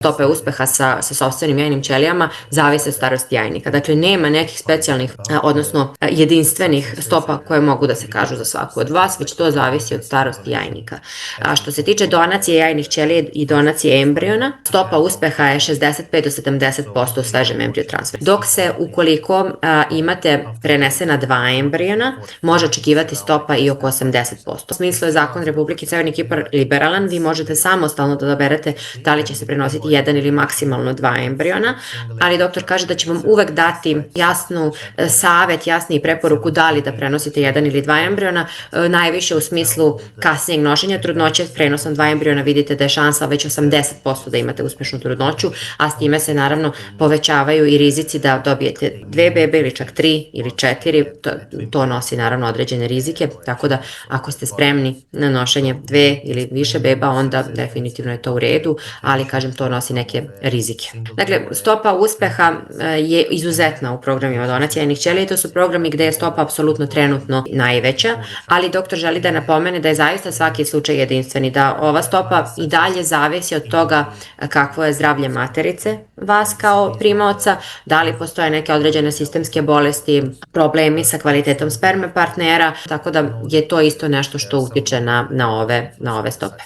stope uspeha sa sopstvenim jajnim ćelijama zavise od starosti jajnika. Dakle, nema nekih specijalnih, odnosno jedinstvenih stopa koje mogu da se kažu za svaku od vas, već to zavisi od starosti jajnika. Što se tiče donacije jajnih ćelija i donacije embriona, stopa uspeha je 65 do 70% u svežem embriotransferu. Dok se ukoliko imate prenesena 2 embriona, može očekivati stopa i oko 80%. U smislu je zakon Republike Severni Kipar liberalan, vi možete samostalno da odaberete da li će se prenositi 1 ili maksimalno 2 embriona, ali doktor kaže da će vam uvek dati jasnu savet, jasniji preporuku da li da prenosite 1 ili 2 embriona, najviše u smislu kasnijeg nošenja trudnoće. Prenosom 2 embriona vidite da je šansa već 80% da imate uspešnu trudnoću, a s time se naravno povećavaju i rizici da dobijete 2 bebe ili čak 3 ili 4, to nosi naravno određene rizike, tako da ako ste spremni na nošenje 2 ili više beba, onda definitivno je to u redu, ali kažem to nosi neke rizike. Dakle, stopa uspeha je izuzetna u programima donacije jajnih ćelija i to su programi gde je stopa apsolutno trenutno najveća, ali doktor želi da napomene da je zaista svaki slučaj jedinstveni, da ova stopa i dalje zavisi od toga kakvo je zdravlje materice vas kao primaoca, da li postoje neke određene sistemske bolesti, problemi sa kvalitetom sperme partnera, tako da je to isto nešto što utiče na ove stope.